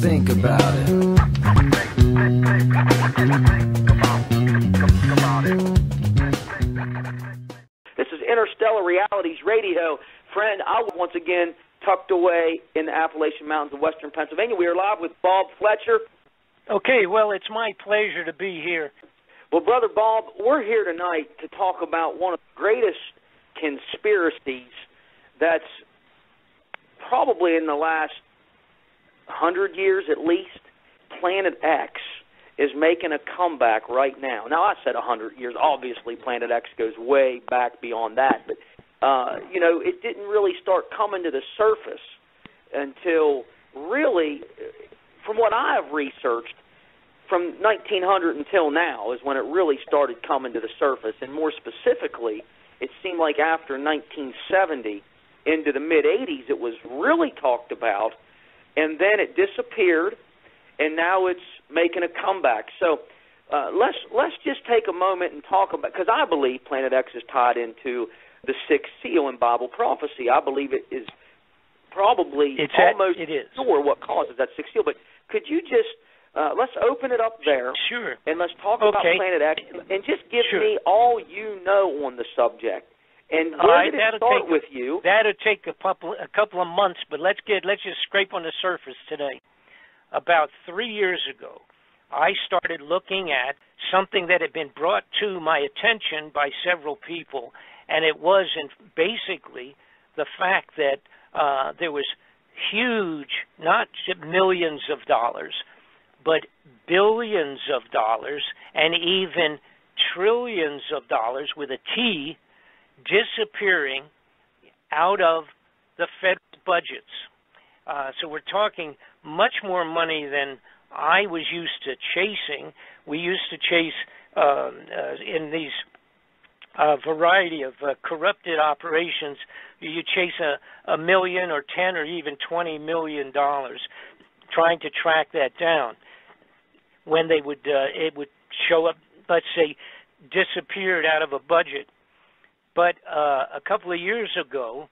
think about it. This is Interstellar Realities Radio. Friend, I was once again tucked away in the Appalachian Mountains of western Pennsylvania. We are live with Bob Fletcher. Okay, well, it's my pleasure to be here. Well, Brother Bob, we're here tonight to talk about one of the greatest conspiracies that's probably in the last 100 years at least. Planet X is making a comeback right now. Now, I said 100 years. Obviously, Planet X goes way back beyond that. But, you know, it didn't really start coming to the surface until really, from what I've researched, from 1900 until now is when it really started coming to the surface. And more specifically, it seemed like after 1970 into the mid-'80s it was really talked about, and then it disappeared, and now it's making a comeback. So let's just take a moment and talk about, because I believe Planet X is tied into the sixth seal in Bible prophecy. I believe it is probably almost sure what causes that sixth seal. But could you just let's open it up there. Sure. And let's talk about Planet X, and just give me all you know on the subject. And where did it start with you? That'll take a couple of months, but let's just scrape on the surface today. About 3 years ago, I started looking at something that had been brought to my attention by several people, and it was basically the fact that there was huge, not millions of dollars, but billions of dollars and even trillions of dollars with a T disappearing out of the federal budgets. So we're talking much more money than I was used to chasing. We used to chase in these variety of corrupted operations. You chase a million or 10 or even $20 million trying to track that down. When they would, it would show up, let's say, disappeared out of a budget. But a couple of years ago,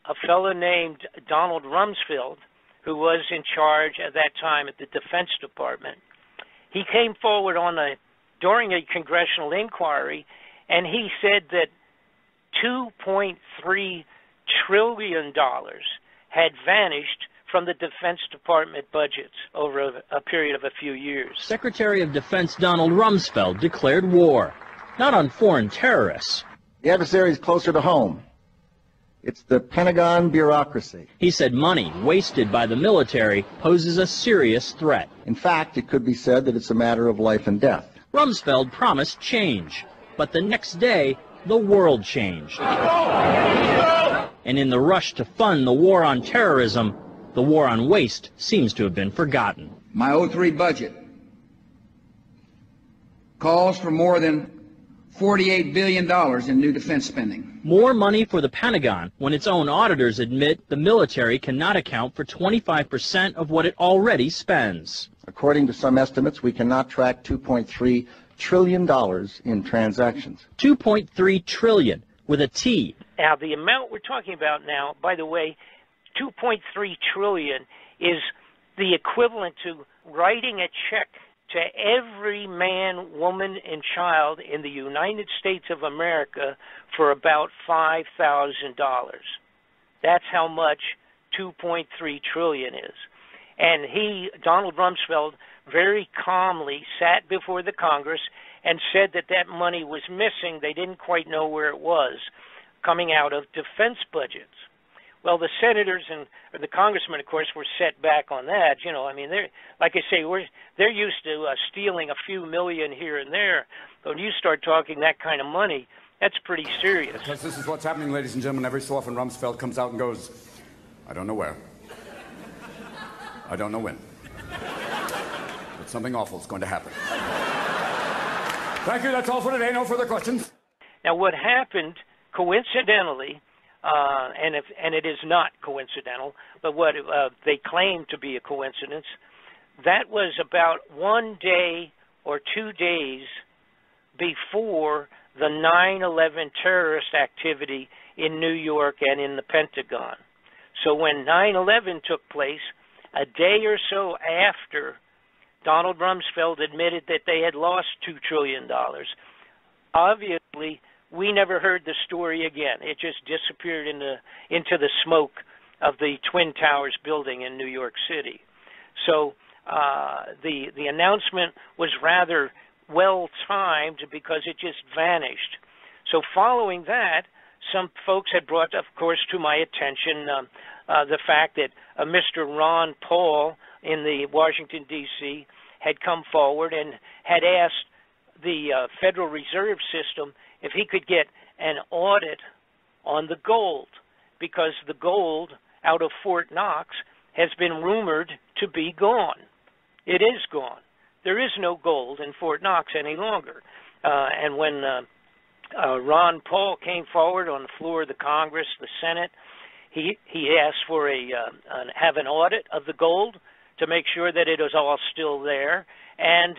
a fellow named Donald Rumsfeld, who was in charge at that time at the Defense Department, he came forward during a congressional inquiry, and he said that $2.3 trillion had vanished from the Defense Department budgets over a period of a few years. Secretary of Defense Donald Rumsfeld declared war, not on foreign terrorists. The adversary is closer to home. It's the Pentagon bureaucracy. He said money wasted by the military poses a serious threat. In fact, it could be said that it's a matter of life and death. Rumsfeld promised change, but the next day, the world changed. And in the rush to fund the war on terrorism, the war on waste seems to have been forgotten. My 03 budget calls for more than $48 billion in new defense spending. More money for the Pentagon when its own auditors admit the military cannot account for 25% of what it already spends. According to some estimates, we cannot track $2.3 trillion in transactions. 2.3 trillion with a T. Now, the amount we're talking about now, by the way, 2.3 trillion is the equivalent to writing a check to every man, woman, and child in the United States of America for about $5,000. That's how much 2.3 trillion is. And Donald Rumsfeld, very calmly sat before the Congress and said that that money was missing. They didn't quite know where it was, coming out of defense budgets. Well, the senators and the congressmen, of course, were set back on that. You know, I mean, they're, like I say, they're used to stealing a few million here and there. But when you start talking that kind of money, that's pretty serious. Because this is what's happening, ladies and gentlemen. Every so often, Rumsfeld comes out and goes, I don't know where. I don't know when. But something awful is going to happen. Thank you. That's all for today. No further questions. Now, what happened, coincidentally, and it is not coincidental, but what they claim to be a coincidence, that was about 1 day or 2 days before the 9/11 terrorist activity in New York and in the Pentagon. So when 9/11 took place, a day or so after Donald Rumsfeld admitted that they had lost $2 trillion. Obviously, we never heard the story again. It just disappeared into the smoke of the Twin Towers building in New York City. So the announcement was rather well-timed because it just vanished. So following that, some folks had brought, of course, to my attention the fact that Mr. Ron Paul in the Washington, D.C., had come forward and had asked the Federal Reserve System if he could get an audit on the gold, because the gold out of Fort Knox has been rumored to be gone. It is gone. There is no gold in Fort Knox any longer. And when Ron Paul came forward on the floor of the Congress, the Senate, he asked for have an audit of the gold to make sure that it was all still there, and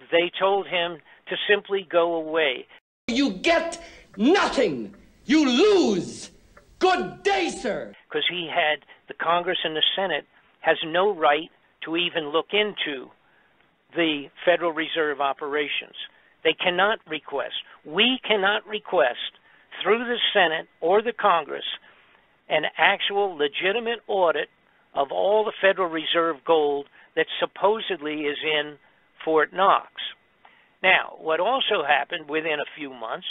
they told him to simply go away. You get nothing. You lose. Good day, sir. Because the Congress and the Senate has no right to even look into the Federal Reserve operations. They cannot request. We cannot request through the Senate or the Congress an actual legitimate audit of all the Federal Reserve gold that supposedly is in Fort Knox. Now, what also happened within a few months,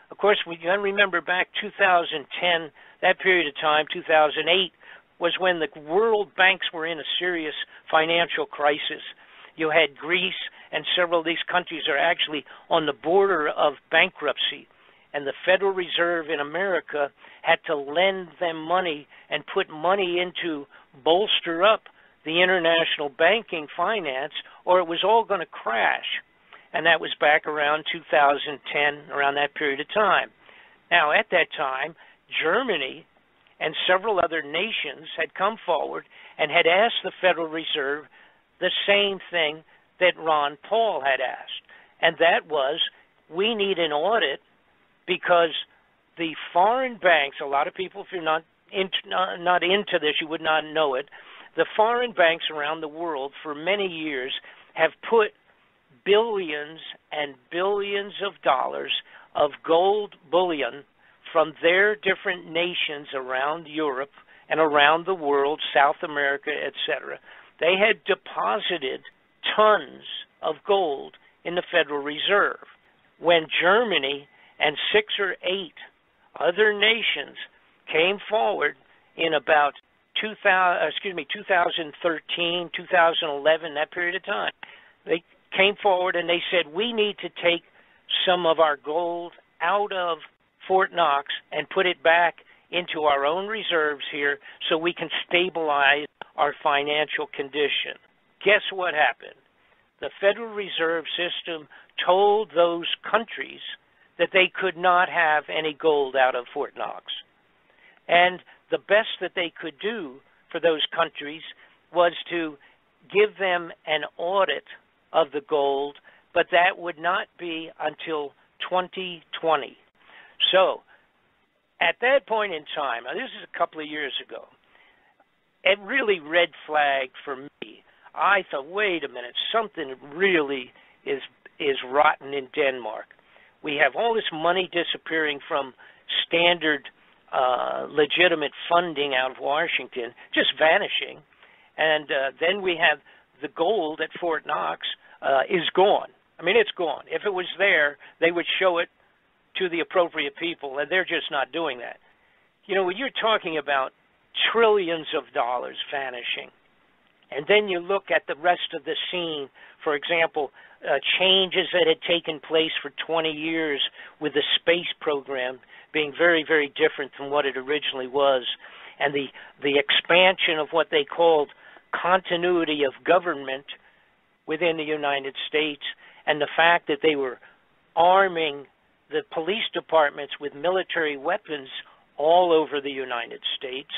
of course, we got to remember back 2010, that period of time, 2008, was when the world banks were in a serious financial crisis. You had Greece, and several of these countries are actually on the border of bankruptcy. And the Federal Reserve in America had to lend them money and put money into bolster up the international banking finance, or it was all going to crash. And that was back around 2010, around that period of time. Now, at that time, Germany and several other nations had come forward and had asked the Federal Reserve the same thing that Ron Paul had asked, and that was, we need an audit because the foreign banks, a lot of people, if you're not into this, you would not know it, the foreign banks around the world for many years have put billions and billions of dollars of gold bullion from their different nations around Europe and around the world, South America, etc. They had deposited tons of gold in the Federal Reserve. When Germany and 6 or 8 other nations came forward in about 2013, 2011, that period of time, they came forward and they said, we need to take some of our gold out of Fort Knox and put it back into our own reserves here so we can stabilize our financial condition. Guess what happened? The Federal Reserve System told those countries that they could not have any gold out of Fort Knox. And the best that they could do for those countries was to give them an audit of the gold, but that would not be until 2020. So, at that point in time, now this is a couple of years ago, it really red flagged for me. I thought, wait a minute, something really is rotten in Denmark. We have all this money disappearing from standard legitimate funding out of Washington, just vanishing. And then we have the gold at Fort Knox is gone. I mean, it's gone. If it was there, they would show it to the appropriate people, and they're just not doing that. You know, when you're talking about trillions of dollars vanishing, and then you look at the rest of the scene, for example, changes that had taken place for 20 years with the space program being very, very different from what it originally was, and the expansion of what they called continuity of government within the United States, and the fact that they were arming the police departments with military weapons all over the United States,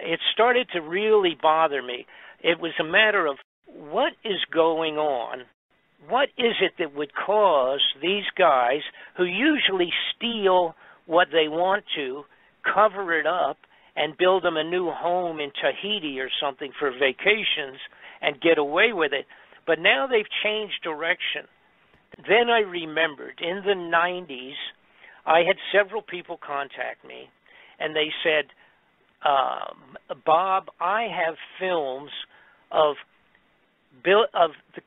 it started to really bother me. It was a matter of what is going on? What is it that would cause these guys who usually steal what they want to, cover it up, and build them a new home in Tahiti or something for vacations and get away with it. But now they've changed direction. Then I remembered in the 90s, I had several people contact me, and they said, Bob, I have films of the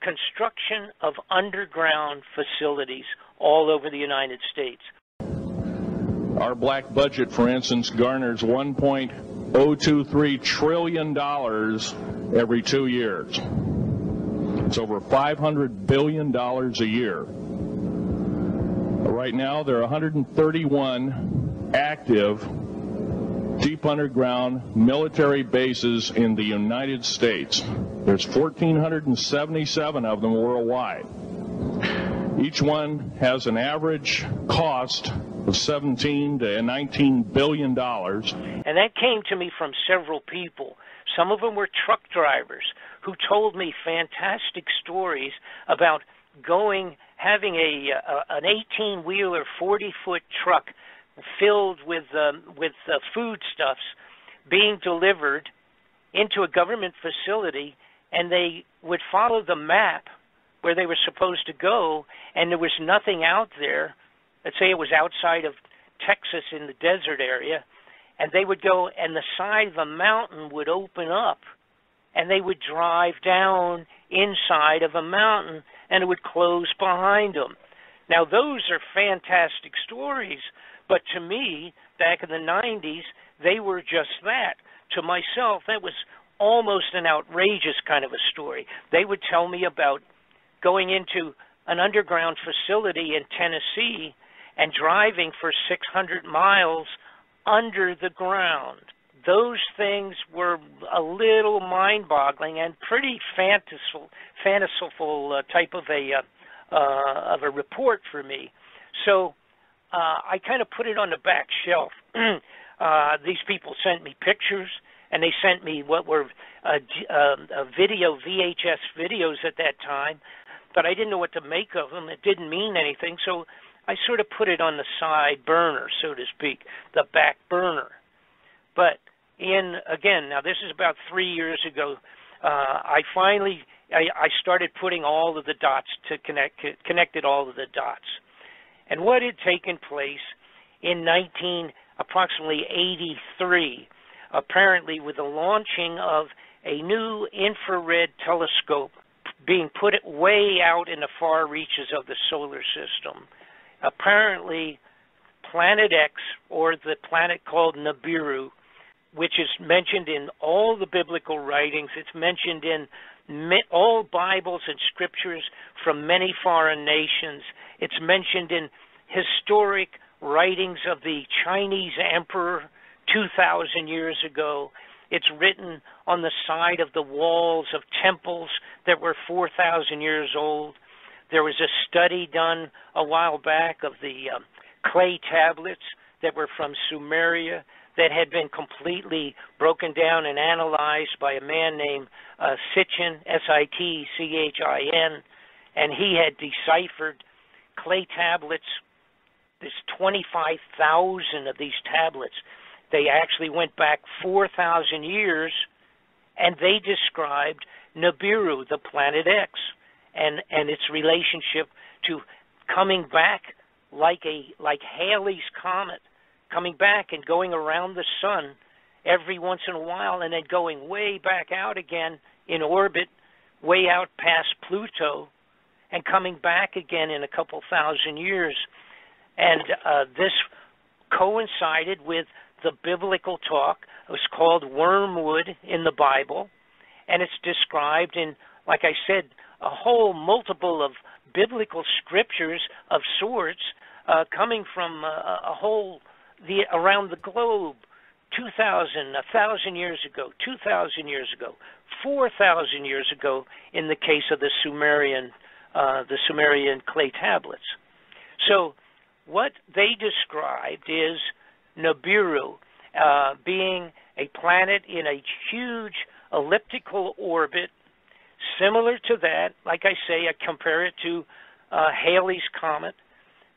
construction of underground facilities all over the United States. Our black budget, for instance, garners $1.023 trillion every 2 years. It's over $500 billion a year. Right now, there are 131 active deep underground military bases in the United States. There's 1,477 of them worldwide. Each one has an average cost of $17 to $19 billion. And that came to me from several people. Some of them were truck drivers who told me fantastic stories about having an 18-wheeler, 40-foot truck filled with foodstuffs being delivered into a government facility, and they would follow the map where they were supposed to go, and there was nothing out there. Let's say it was outside of Texas in the desert area, and they would go, and the side of the mountain would open up, and they would drive down inside of a mountain, and it would close behind them. Now, those are fantastic stories, but to me, back in the 90s, they were just that. To myself, that was almost an outrageous kind of a story. They would tell me about going into an underground facility in Tennessee and driving for 600 miles under the ground. Those things were a little mind-boggling and pretty fanciful type of a report for me. So I kind of put it on the back shelf. These people sent me pictures, and they sent me what were VHS videos at that time, but I didn't know what to make of them. It didn't mean anything, so I sort of put it on the side burner, so to speak, the back burner. But again, now this is about 3 years ago, I started putting all of the dots to connected all of the dots. And what had taken place in approximately 83, apparently with the launching of a new infrared telescope being put way out in the far reaches of the solar system. Apparently, Planet X, or the planet called NIBIRU, which is mentioned in all the biblical writings, it's mentioned in all Bibles and scriptures from many foreign nations. It's mentioned in historic writings of the Chinese emperor 2,000 years ago. It's written on the side of the walls of temples that were 4,000 years old. There was a study done a while back of the clay tablets that were from Sumeria that had been completely broken down and analyzed by a man named Sitchin, S-I-T-C-H-I-N, and he had deciphered clay tablets. There's 25,000 of these tablets. They actually went back 4,000 years, and they described NIBIRU, the Planet X, and its relationship to coming back like Halley's Comet, coming back and going around the sun every once in a while and then going way back out again in orbit, way out past Pluto, and coming back again in a couple thousand years. And this coincided with the biblical talk. It was called wormwood in the Bible, and it's described in, like I said, a whole multiple of biblical scriptures of sorts coming from around the globe, 2,000, 1,000 years ago, 2,000 years ago, 4,000 years ago in the case of the Sumerian clay tablets. So what they described is NIBIRU being a planet in a huge elliptical orbit, similar to that. Like I say, I compare it to Halley's Comet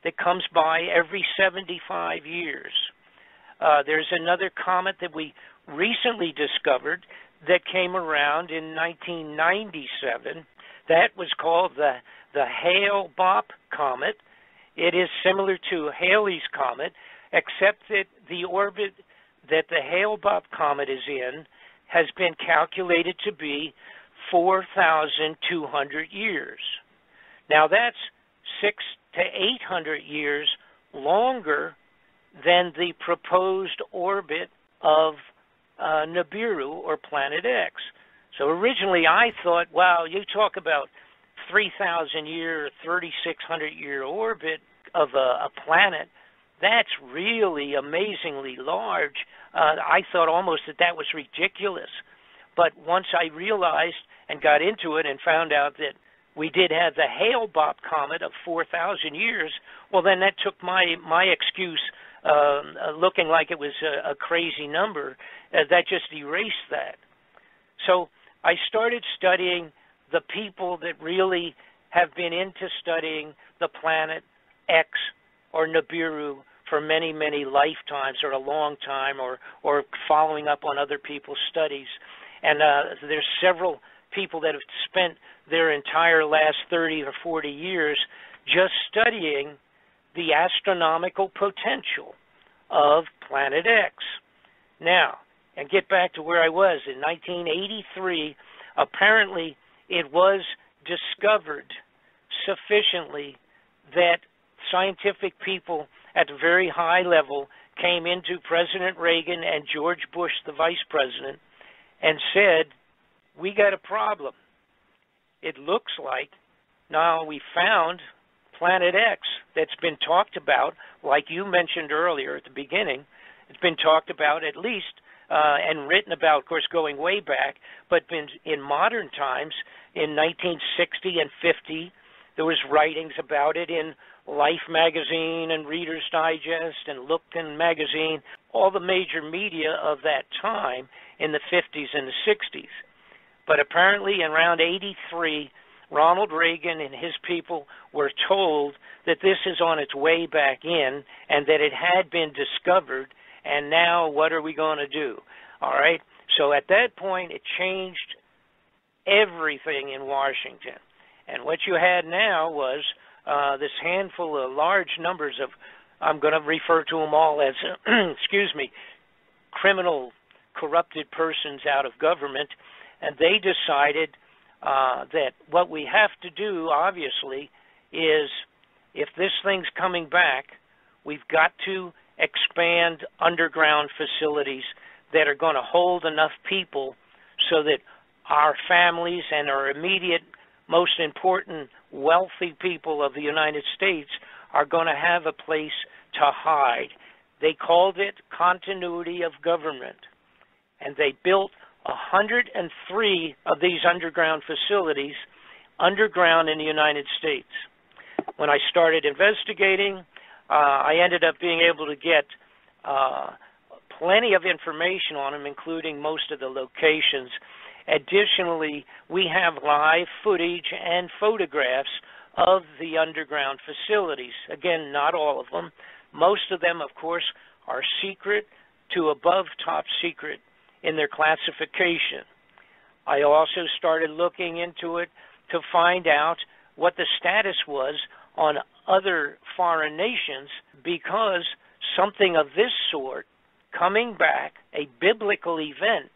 that comes by every 75 years. There's another comet that we recently discovered that came around in 1997. That was called the Hale-Bopp comet. It is similar to Halley's comet, except that the orbit that the Hale-Bopp comet is in has been calculated to be 4,200 years. Now that's 600 to 800 years longer than the proposed orbit of NIBIRU, or Planet X. So originally I thought, wow, you talk about 3,000-year, 3,600-year orbit of a planet. That's really amazingly large. I thought almost that was ridiculous. But once I realized and got into it and found out that we did have the Hale-Bopp comet of 4,000 years, well, then that took my excuse, looking like it was a crazy number, that just erased that. So I started studying the people that really have been into studying the planet X or NIBIRU for many, many lifetimes, or a long time, or following up on other people's studies. And there's several people that have spent their entire last 30 or 40 years just studying the astronomical potential of Planet X. Now, and get back to where I was, in 1983, apparently it was discovered sufficiently that scientific people at a very high level came into President Reagan and George Bush, the vice president, and said, we got a problem. It looks like now we found Planet X that's been talked about, like you mentioned earlier at the beginning. It's been talked about at least and written about, of course, going way back, but been in modern times. In 1960 and 50, there was writings about it in Life magazine and Reader's Digest and Lookton magazine, all the major media of that time in the 50s and the 60s. But apparently around 83, Ronald Reagan and his people were told that this is on its way back in and that it had been discovered, and now what are we going to do? All right? So at that point, it changed everything in Washington. And what you had now was this handful of large numbers of, I'm going to refer to them all as, excuse me, criminal, corrupted persons out of government, and they decided that what we have to do, obviously, is if this thing's coming back, we've got to expand underground facilities that are going to hold enough people so that our families and our immediate, most important, wealthy people of the United States are going to have a place to hide. They called it continuity of government, and they built 103 of these underground facilities underground in the United States. When I started investigating, I ended up being able to get plenty of information on them, including most of the locations. Additionally, we have live footage and photographs of the underground facilities. Again, not all of them. Most of them, of course, are secret to above top secret in their classification. I also started looking into it to find out what the status was on other foreign nations, because something of this sort coming back, a biblical event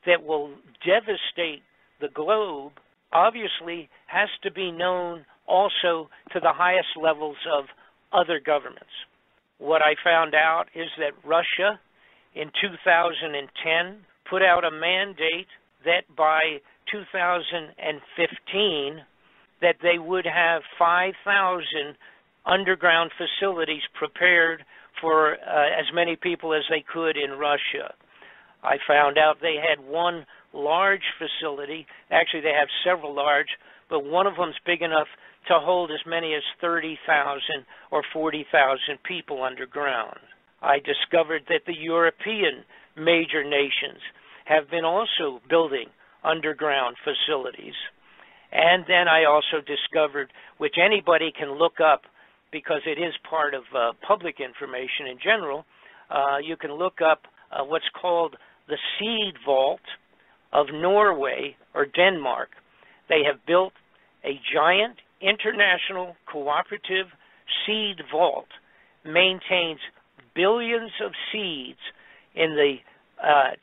that will devastate the globe, obviously has to be known also to the highest levels of other governments. What I found out is that Russia in 2010 put out a mandate that by 2015 that they would have 5,000 underground facilities prepared for as many people as they could in Russia. I found out they had one large facility. Actually, they have several large, but one of them's big enough to hold as many as 30,000 or 40,000 people underground. I discovered that the European major nations have been also building underground facilities. And then I also discovered, which anybody can look up because it is part of public information in general, you can look up what's called the Seed Vault of Norway or Denmark. They have built a giant international cooperative seed vault, maintains billions of seeds in the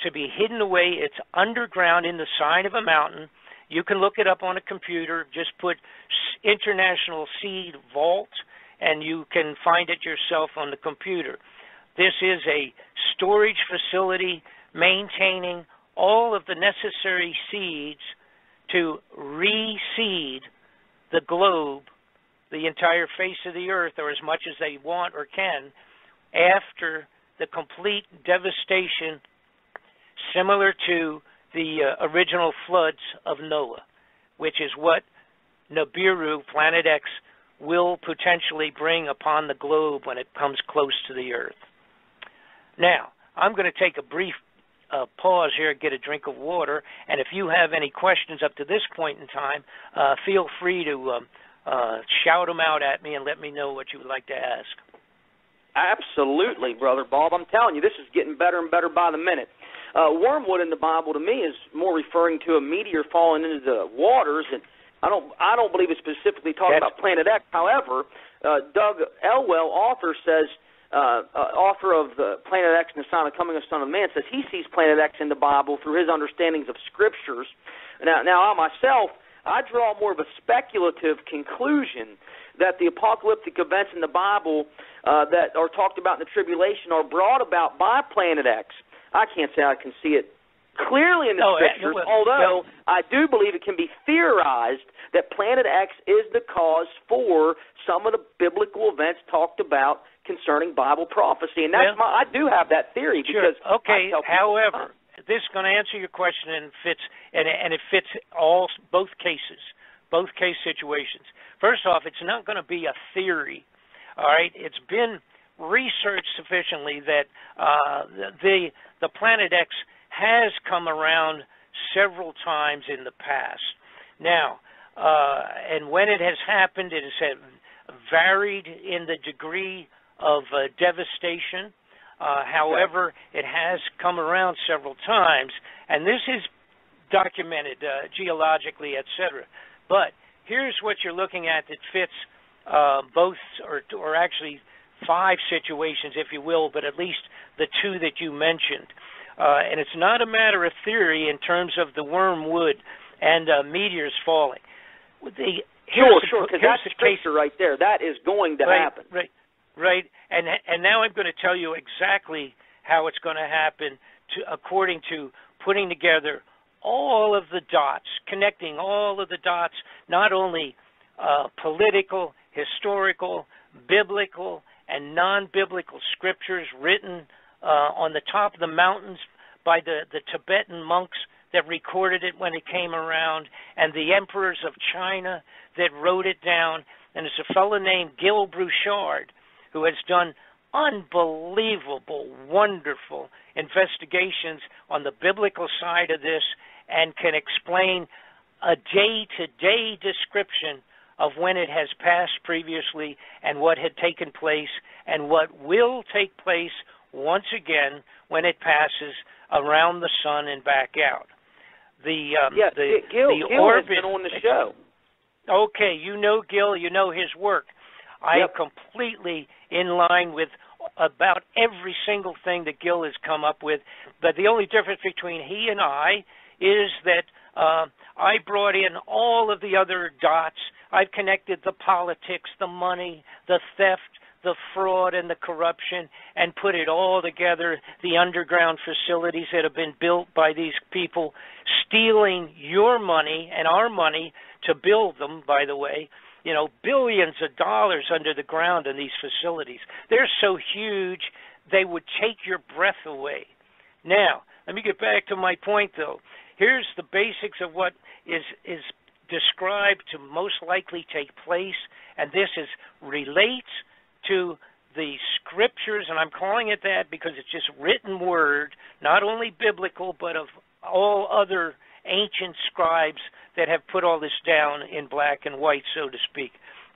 to be hidden away. It's underground in the side of a mountain. You can look it up on a computer. Just put International Seed Vault, and you can find it yourself on the computer. This is a storage facility maintaining all of the necessary seeds to reseed the globe, the entire face of the earth, or as much as they want or can, after the complete devastation similar to the original floods of Noah, which is what NIBIRU, Planet X, will potentially bring upon the globe when it comes close to the earth. Now, I'm going to take a brief pause here and get a drink of water, and if you have any questions up to this point in time, feel free to shout them out at me and let me know what you would like to ask. Absolutely, Brother Bob. I'm telling you, this is getting better and better by the minute. Wormwood in the Bible, to me, is more referring to a meteor falling into the waters, and I don't believe it's specifically talking about Planet X. However, Doug Elwell, author, says, author of the Planet X and the Sign of the Coming of the Son of Man, says he sees Planet X in the Bible through his understandings of Scriptures. Now I myself, I draw more of a speculative conclusion that the apocalyptic events in the Bible that are talked about in the tribulation are brought about by Planet X. I can't say I can see it clearly in the Scriptures, although I do believe it can be theorized that Planet X is the cause for some of the biblical events talked about concerning Bible prophecy. And that's I do have that theory. Sure. Because okay, however, this is going to answer your question, and it fits both cases, both case situations. First off, it's not going to be a theory, all right? It's been researched sufficiently that the Planet X has come around several times in the past. Now, and when it has happened, it has varied in the degree of devastation. However, it has come around several times, and this is documented geologically, etc. But here's what you're looking at that fits both, or actually 5 situations, if you will, but at least the 2 that you mentioned. And it's not a matter of theory in terms of the wormwood and meteors falling. Sure, because that's the Scripture right there. That is going to happen. Right. And now I'm going to tell you exactly how it's going to happen according to putting together all of the dots, connecting all of the dots, not only political, historical, biblical, and non-biblical scriptures written on the top of the mountains by the Tibetan monks that recorded it when it came around, and the emperors of China that wrote it down. And it's a fellow named Gil Bouchard who has done unbelievable, wonderful investigations on the biblical side of this and can explain a day-to-day description of when it has passed previously and what had taken place and what will take place once again when it passes around the sun and back out. Gil has been on the show. Okay, you know Gil, you know his work. I am completely in line with about every single thing that Gil has come up with, but the only difference between he and I is that I brought in all of the other dots. I've connected the politics, the money, the theft, the fraud, and the corruption, and put it all together, the underground facilities that have been built by these people, stealing your money and our money to build them, by the way. You know, billions of dollars under the ground in these facilities. They're so huge, they would take your breath away. Now, let me get back to my point, though. Here's the basics of what is described to most likely take place, and this relates to the Scriptures, and I'm calling it that because it's just written word, not only biblical, but of all other ancient scribes that have put all this down in black and white, so to speak,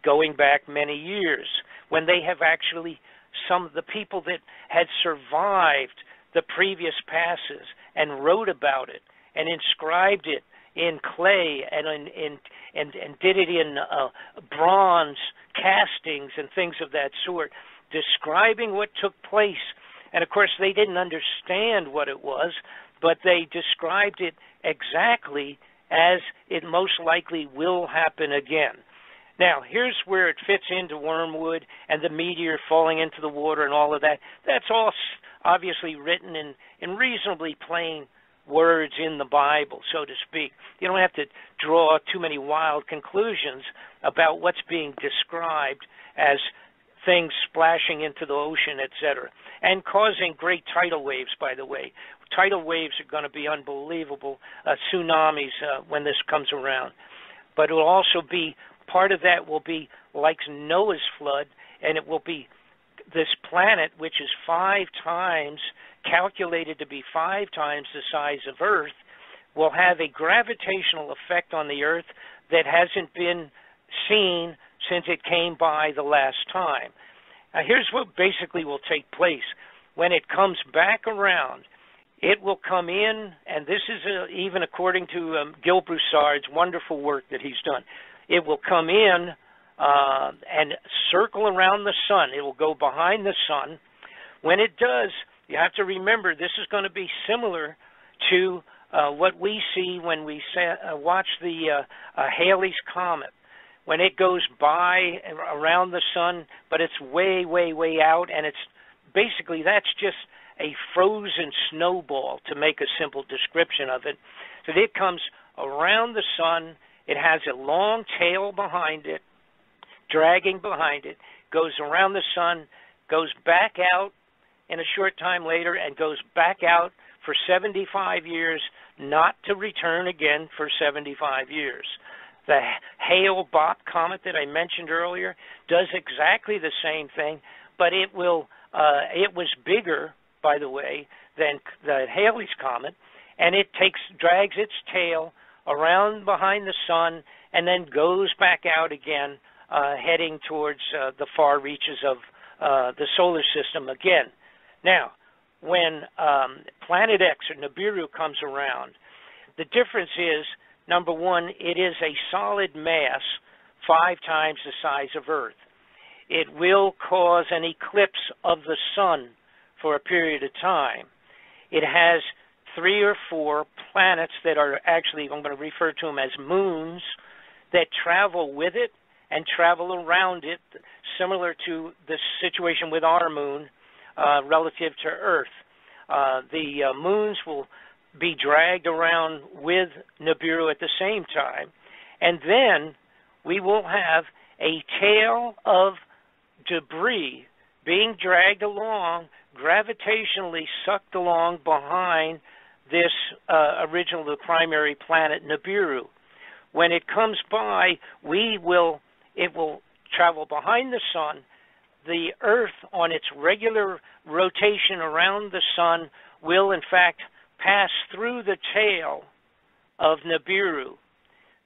going back many years, when they have actually some of the people that had survived the previous passes and wrote about it and inscribed it in clay and did it in bronze castings and things of that sort, describing what took place. And of course, they didn't understand what it was, but they described it exactly as it most likely will happen again. Now, here's where it fits into wormwood and the meteor falling into the water and all of that. That's all obviously written in reasonably plain words in the Bible, so to speak. You don't have to draw too many wild conclusions about what's being described as things splashing into the ocean, etc., and causing great tidal waves, by the way. Tidal waves are going to be unbelievable, tsunamis when this comes around. But it will also be, part of that will be like Noah's flood, and it will be this planet, which is calculated to be 5 times the size of Earth, will have a gravitational effect on the Earth that hasn't been seen since it came by the last time. Now, here's what basically will take place. When it comes back around, it will come in, and this is even according to Gil Broussard's wonderful work that he's done. It will come in and circle around the sun. It will go behind the sun. When it does, you have to remember this is going to be similar to what we see when we watch the Halley's Comet. When it goes by around the sun, but it's way, way, way out, and it's basically, that's just a frozen snowball, to make a simple description of it. So it comes around the sun. It has a long tail behind it, dragging behind it, goes around the sun, goes back out in a short time later, and goes back out for 75 years, not to return again for 75 years. The Hale-Bopp comet that I mentioned earlier does exactly the same thing, but it was bigger, by the way, than the Halley's Comet, and it drags its tail around behind the sun and then goes back out again, heading towards the far reaches of the solar system again. Now, when Planet X or NIBIRU comes around, the difference is, number one, it is a solid mass 5 times the size of Earth. It will cause an eclipse of the sun for a period of time. It has 3 or 4 planets that are actually, I'm going to refer to them as moons, that travel with it and travel around it, similar to the situation with our moon relative to Earth. The moons will be dragged around with NIBIRU at the same time, and then we will have a tail of debris being dragged along, gravitationally sucked along behind this original primary planet NIBIRU. When it comes by, it will travel behind the sun. The Earth, on its regular rotation around the sun, will in fact pass through the tail of NIBIRU.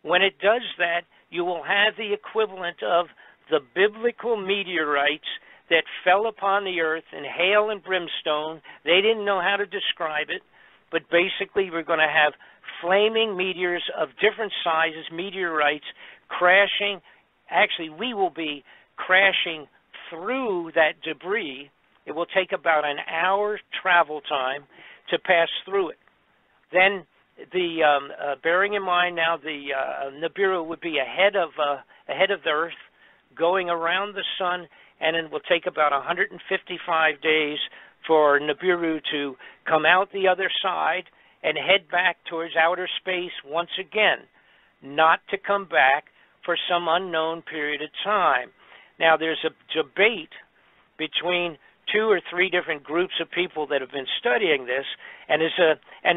When it does that, you will have the equivalent of the biblical meteorites that fell upon the earth in hail and brimstone. They didn't know how to describe it, but basically we're going to have flaming meteors of different sizes, meteorites, crashing. Actually, we will be crashing through that debris. It will take about an hour travel time to pass through it. Then, bearing in mind now, the NIBIRU would be ahead of the Earth, going around the sun, and it will take about 155 days for NIBIRU to come out the other side and head back towards outer space once again, not to come back for some unknown period of time. Now, there's a debate between 2 or 3 different groups of people that have been studying this, and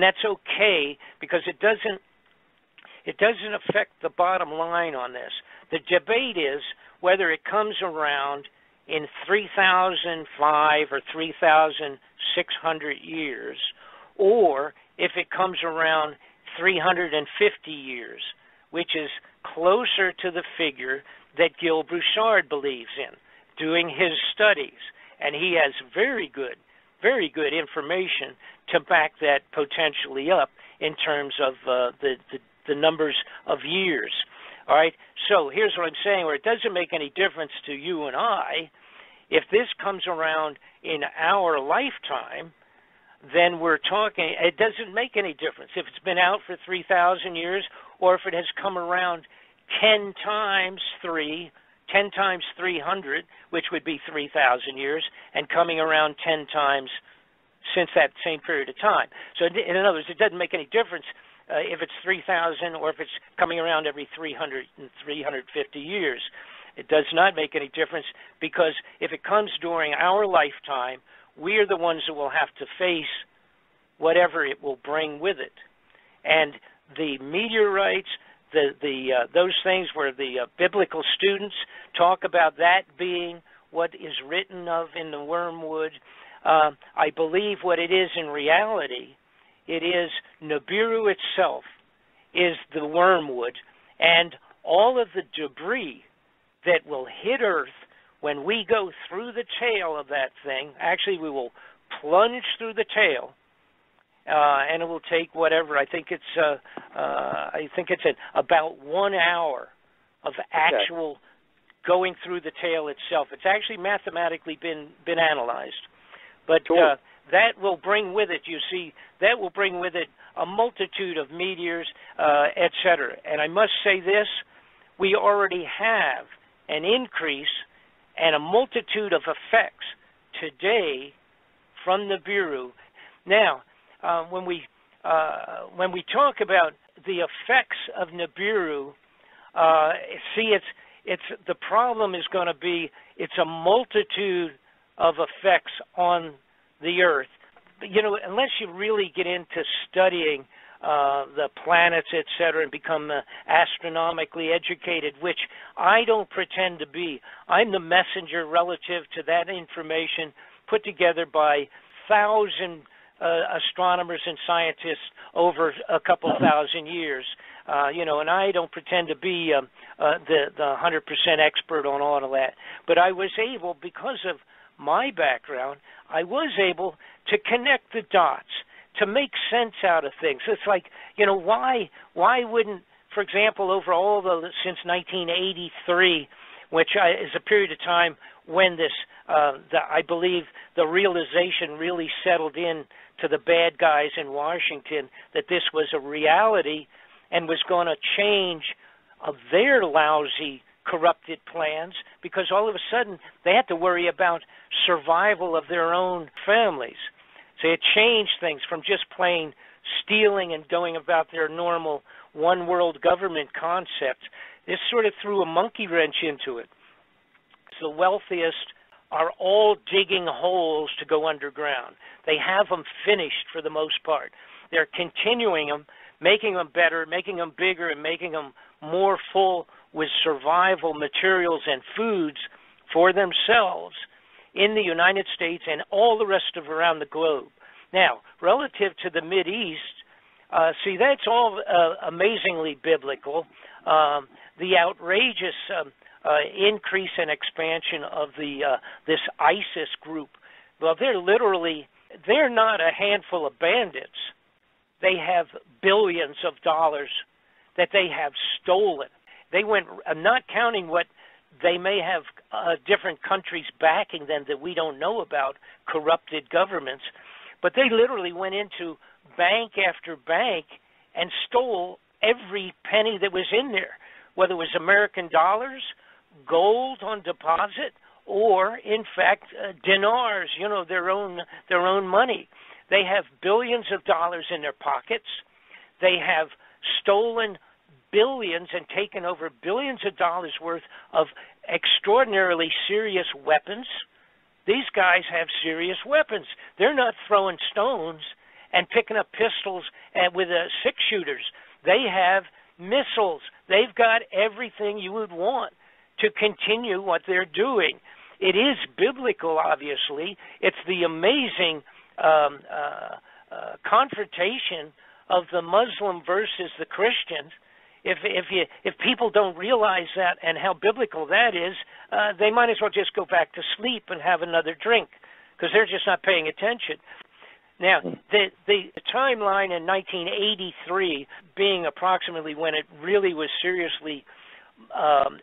that's okay, because it doesn't affect the bottom line on this. The debate is whether it comes around in 3,005 or 3,600 years, or if it comes around 350 years, which is closer to the figure that Gil Broussard believes in, doing his studies. and he has very good information to back that potentially up in terms of the numbers of years. All right, so here's what I'm saying, where it doesn't make any difference to you and I. If this comes around in our lifetime, then we're talking, it doesn't make any difference if it's been out for 3,000 years or if it has come around 10 times 300, which would be 3,000 years, and coming around 10 times since that same period of time. So in other words, it doesn't make any difference if it's 3,000 or if it's coming around every 300 and 350 years. It does not make any difference, because if it comes during our lifetime, we are the ones that will have to face whatever it will bring with it. And the meteorites, those things where the biblical students talk about that being what is written of in the wormwood, I believe what it is in reality, it is NIBIRU itself is the wormwood, and all of the debris that will hit Earth when we go through the tail of that thing. Actually, we will plunge through the tail, and it will take whatever. I think it's about 1 hour of actual going through the tail itself. It's actually mathematically been analyzed, but that will bring with it. You see, that will bring with it a multitude of meteors, etc. And I must say this: we already have an increase and a multitude of effects today from NIBIRU. Now, when we talk about the effects of NIBIRU, see, it's the problem is going to be it's a multitude of effects on the Earth. You know, unless you really get into studying the planets, etc., and become astronomically educated, which I don't pretend to be. I'm the messenger relative to that information put together by 1,000 astronomers and scientists over a couple thousand years. And I don't pretend to be the 100% expert on all of that. But I was able, because of my background, I was able to connect the dots, to make sense out of things. It's like, why wouldn't, for example, over all since 1983, which is a period of time when this, I believe, the realization really settled in to the bad guys in Washington that this was a reality and was going to change their lousy, corrupted plans, because all of a sudden they had to worry about survival of their own families. So it changed things from just plain stealing and going about their normal one world government concept. This sort of threw a monkey wrench into it. The wealthiest are all digging holes to go underground. They have them finished for the most part. They're continuing them, making them better, making them bigger, and making them more full with survival materials and foods for themselves in the United States and all the rest of around the globe. Now, relative to the Mideast, see, that's all amazingly biblical. The outrageous increase and expansion of this ISIS group. Well, they're not a handful of bandits. They have billions of dollars that they have stolen. They went, I'm not counting what they may have different countries backing them that we don't know about, corrupted governments, but they literally went into bank after bank and stole every penny that was in there, whether it was American dollars, gold on deposit, or in fact dinars, their own money. They have billions of dollars in their pockets. They have stolen billions and taken over billions of dollars worth of extraordinarily serious weapons. These guys have serious weapons. They're not throwing stones and picking up pistols with six-shooters. They have missiles. They've got everything you would want to continue what they're doing. It is biblical, obviously. It's the amazing confrontation of the Muslim versus the Christians. if people don't realize that and how biblical that is, they might as well just go back to sleep and have another drink, because they're just not paying attention. Now, the timeline in 1983 being approximately when it really was seriously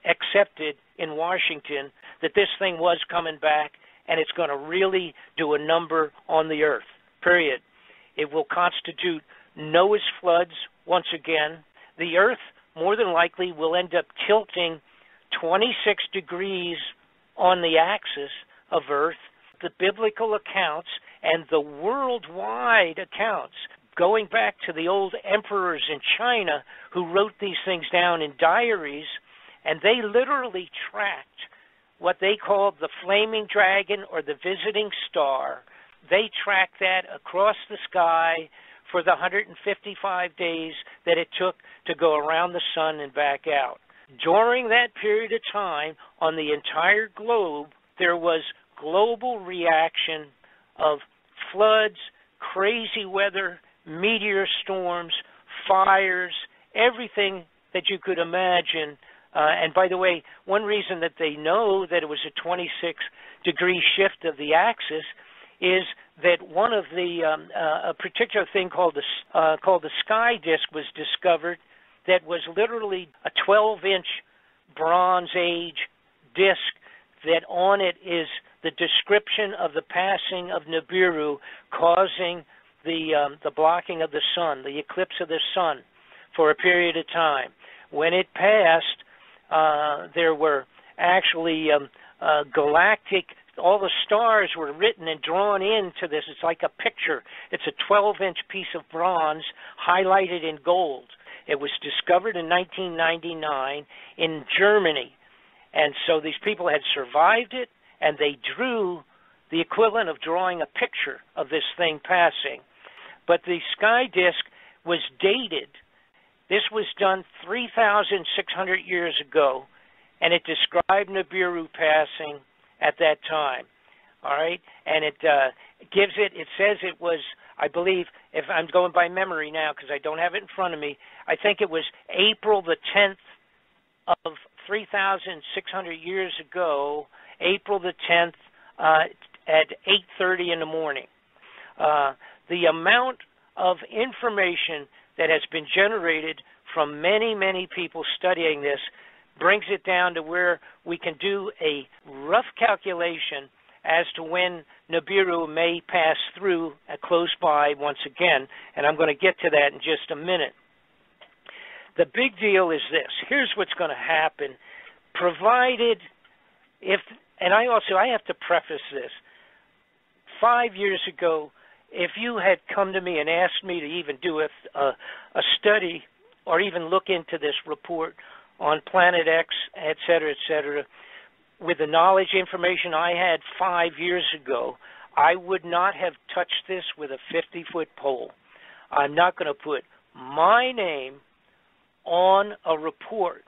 accepted in Washington that this thing was coming back and it's going to really do a number on the earth, period. It will constitute Noah's floods once again. The earth, more than likely, will end up tilting 26 degrees on the axis of earth. The biblical accounts and the worldwide accounts, going back to the old emperors in China who wrote these things down in diaries, and they literally tracked what they called the flaming dragon or the visiting star. They tracked that across the sky for the 155 days that it took to go around the sun and back out. During that period of time, on the entire globe, there was global reaction of floods, crazy weather, meteor storms, fires, everything that you could imagine. And by the way, one reason that they know that it was a 26-degree shift of the axis is that one of the a particular thing called the sky disk was discovered that was literally a 12-inch Bronze Age disk that on it is the description of the passing of NIBIRU causing the blocking of the sun, the eclipse of the sun for a period of time. When it passed, there were actually galactic, all the stars were written and drawn into this. It's like a picture. It's a 12-inch piece of bronze highlighted in gold. It was discovered in 1999 in Germany. And so these people had survived it, and they drew the equivalent of drawing a picture of this thing passing. But the sky disk was dated. This was done 3,600 years ago, and it described NIBIRU passing at that time. All right? And it says it was, I believe, if I'm going by memory now because I don't have it in front of me, I think it was April the 10th of 3,600 years ago, April the 10th at 8:30 in the morning. The amount of information that has been generated from many, many people studying this brings it down to where we can do a rough calculation as to when NIBIRU may pass through close by once again, and I'm going to get to that in just a minute. The big deal is this. Here's what's going to happen, provided if, and I have to preface this. 5 years ago, if you had come to me and asked me to even do a study or even look into this report on Planet X, et cetera, with the knowledge information I had 5 years ago, I would not have touched this with a 50-foot pole. I'm not going to put my name on a report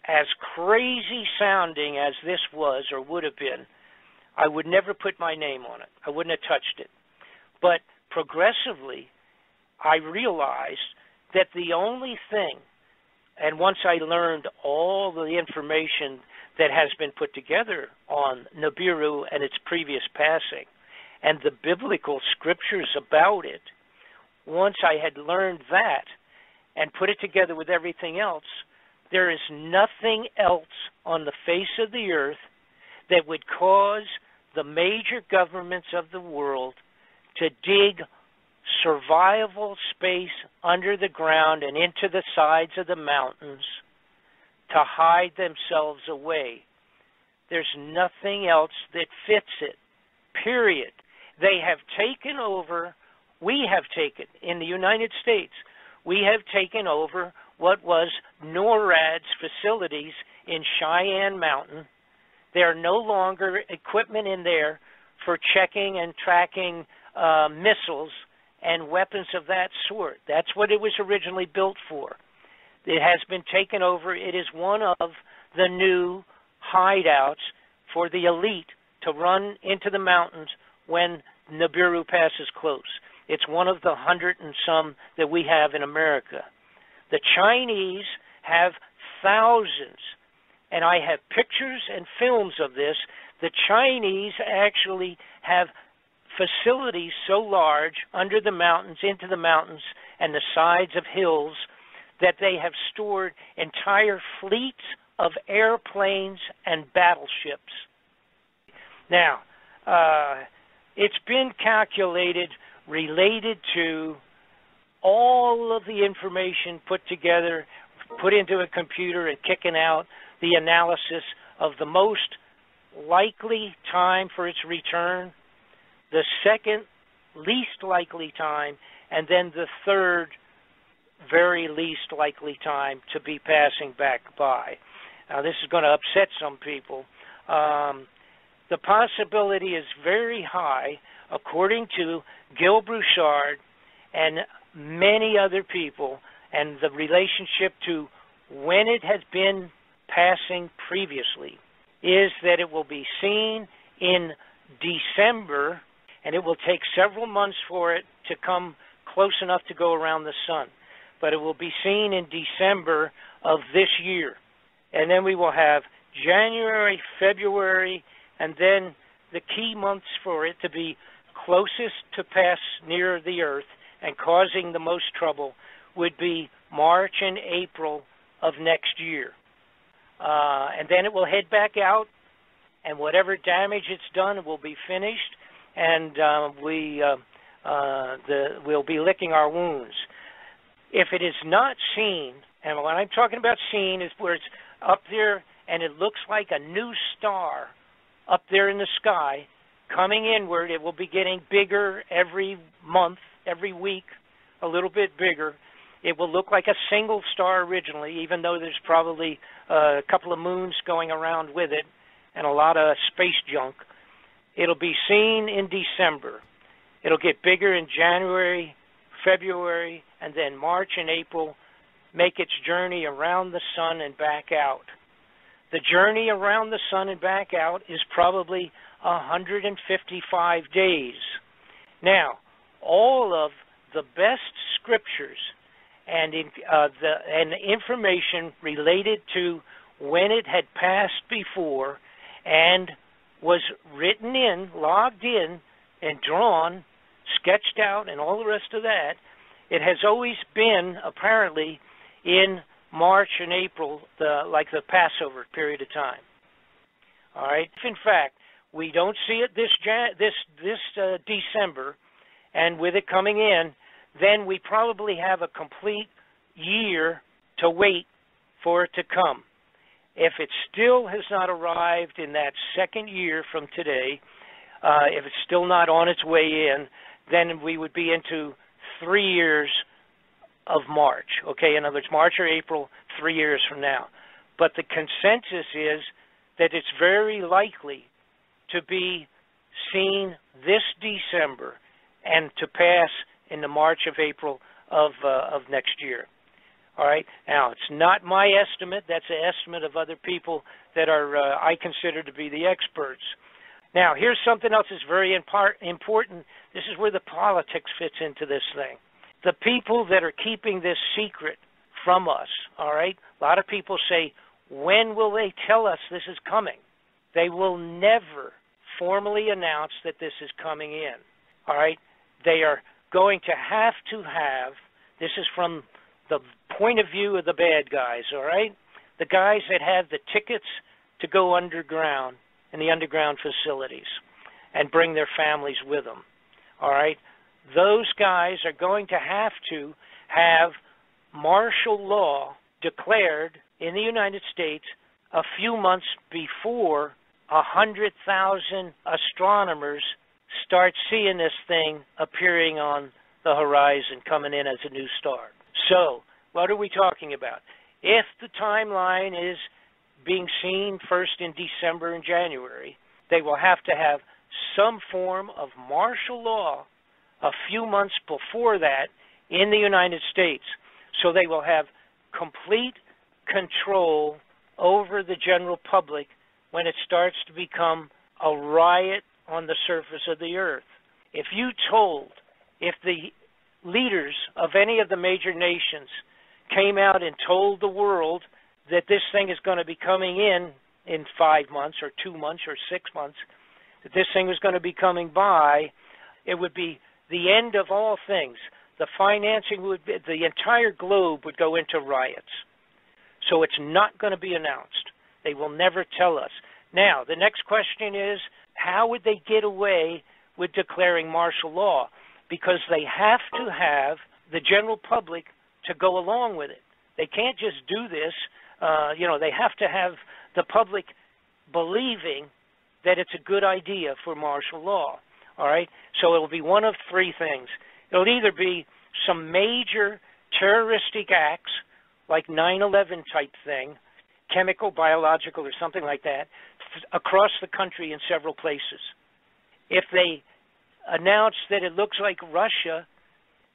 as crazy sounding as this was or would have been. I would never put my name on it. I wouldn't have touched it. But progressively, I realized that the only thing, and once I learned all the information that has been put together on NIBIRU and its previous passing, and the biblical scriptures about it, once I had learned that and put it together with everything else, there is nothing else on the face of the earth that would cause the major governments of the world to dig survivable space under the ground and into the sides of the mountains to hide themselves away. There's nothing else that fits it, period. They have taken over, we have taken, in the United States, we have taken over what was NORAD's facilities in Cheyenne Mountain. There are no longer equipment in there for checking and tracking missiles and weapons of that sort. That's what it was originally built for. It has been taken over. It is one of the new hideouts for the elite to run into the mountains when NIBIRU passes close. It's one of the 100 and some that we have in America. The Chinese have thousands, and I have pictures and films of this. The Chinese actually have facilities so large under the mountains, into the mountains, and the sides of hills that they have stored entire fleets of airplanes and battleships. Now, it's been calculated related to all of the information put together, put into a computer and kicking out the analysis of the most likely time for its return, the second least likely time, and then the third very least likely time to be passing back by. Now, this is going to upset some people. The possibility is very high, according to Gil Broussard and many other people, and the relationship to when it has been passing previously, is that it will be seen in December, and it will take several months for it to come close enough to go around the sun. But it will be seen in December of this year. And then we will have January, February, and then the key months for it to be closest to pass near the Earth and causing the most trouble would be March and April of next year. And then it will head back out, and whatever damage it's done will be finished, and we'll be licking our wounds. If it is not seen, and what I'm talking about seen is where it's up there and it looks like a new star up there in the sky coming inward, it will be getting bigger every month, every week, a little bit bigger. It will look like a single star originally, even though there's probably a couple of moons going around with it and a lot of space junk. It'll be seen in December. It'll get bigger in January, February, and then March and April, make its journey around the sun and back out. The journey around the sun and back out is probably 155 days. Now, all of the best scriptures and information related to when it had passed before and was written in, logged in, and drawn, sketched out, and all the rest of that, it has always been, apparently, in March and April, like the Passover period of time. All right? If, in fact, we don't see it this December, and with it coming in, then we probably have a complete year to wait for it to come. If it still has not arrived in that second year from today, if it's still not on its way in, then we would be into 3 years of March. Okay, in other words, March or April, 3 years from now. But the consensus is that it's very likely to be seen this December and to pass in the March of April of next year. All right. Now, it's not my estimate. That's an estimate of other people that are I consider to be the experts. Now, here's something else that's very important. This is where the politics fits into this thing. The people that are keeping this secret from us, all right, a lot of people say, when will they tell us this is coming? They will never formally announce that this is coming in, all right? They are going to have, this is from the point of view of the bad guys, all right? The guys that have the tickets to go underground in the underground facilities and bring their families with them, all right? Those guys are going to have martial law declared in the United States a few months before 100,000 astronomers start seeing this thing appearing on the horizon, coming in as a new star. So, what are we talking about? If the timeline is being seen first in December and January, they will have to have some form of martial law a few months before that in the United States. So they will have complete control over the general public when it starts to become a riot on the surface of the earth. If the leaders of any of the major nations came out and told the world that this thing is going to be coming in 5 months or 2 months or 6 months, that this thing was going to be coming by, it would be the end of all things. The financing would be, the entire globe would go into riots. So it's not going to be announced. They will never tell us. Now, the next question is, how would they get away with declaring martial law? Because they have to have the general public to go along with it. They can't just do this. They have to have the public believing that it's a good idea for martial law. All right? So it will be one of three things. It'll either be some major terroristic acts, like 9/11 type thing, chemical, biological, or something like that, across the country in several places. If they announce that it looks like Russia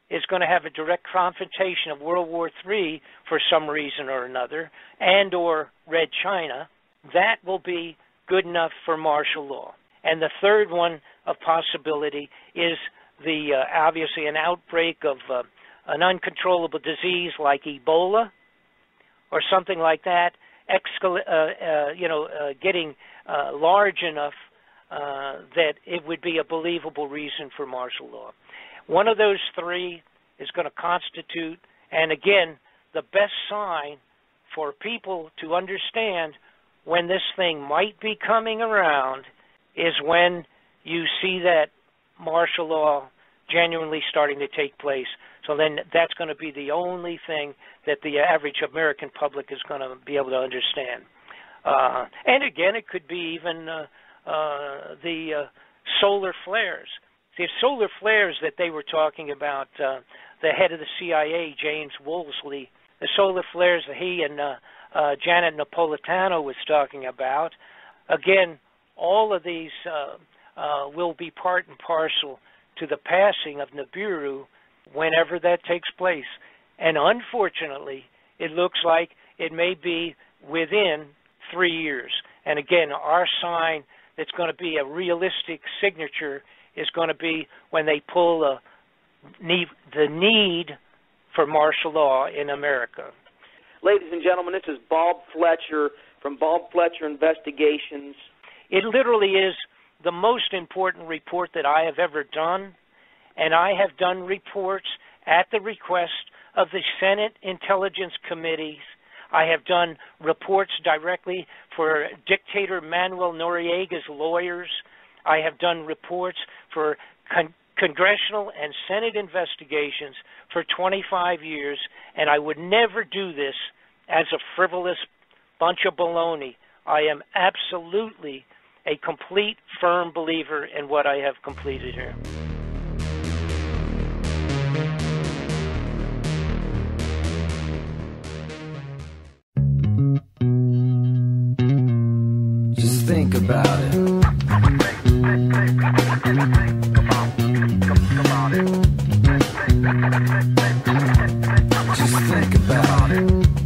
is going to have a direct confrontation of World War III for some reason or another, and or Red China, that will be good enough for martial law. And the third one of possibility is obviously an outbreak of an uncontrollable disease like Ebola or something like that, getting large enough that it would be a believable reason for martial law. One of those three is going to constitute, and again, the best sign for people to understand when this thing might be coming around is when you see that martial law genuinely starting to take place. So then that's going to be the only thing that the average American public is going to be able to understand. And again, it could be even the solar flares. The solar flares that they were talking about, the head of the CIA, James Woolsey, the solar flares that he and Janet Napolitano was talking about, again, all of these will be part and parcel to the passing of NIBIRU whenever that takes place. And unfortunately, it looks like it may be within 3 years. And again, our sign that's going to be a realistic signature is going to be when they pull the need for martial law in America. Ladies and gentlemen, this is Bob Fletcher from Bob Fletcher Investigations. It literally is the most important report that I have ever done, and I have done reports at the request of the Senate Intelligence Committees. I have done reports directly for dictator Manuel Noriega's lawyers. I have done reports for congressional and Senate investigations for 25 years, and I would never do this as a frivolous bunch of baloney. I am absolutely a complete, firm believer in what I have completed here. Just think about it. Just think about it.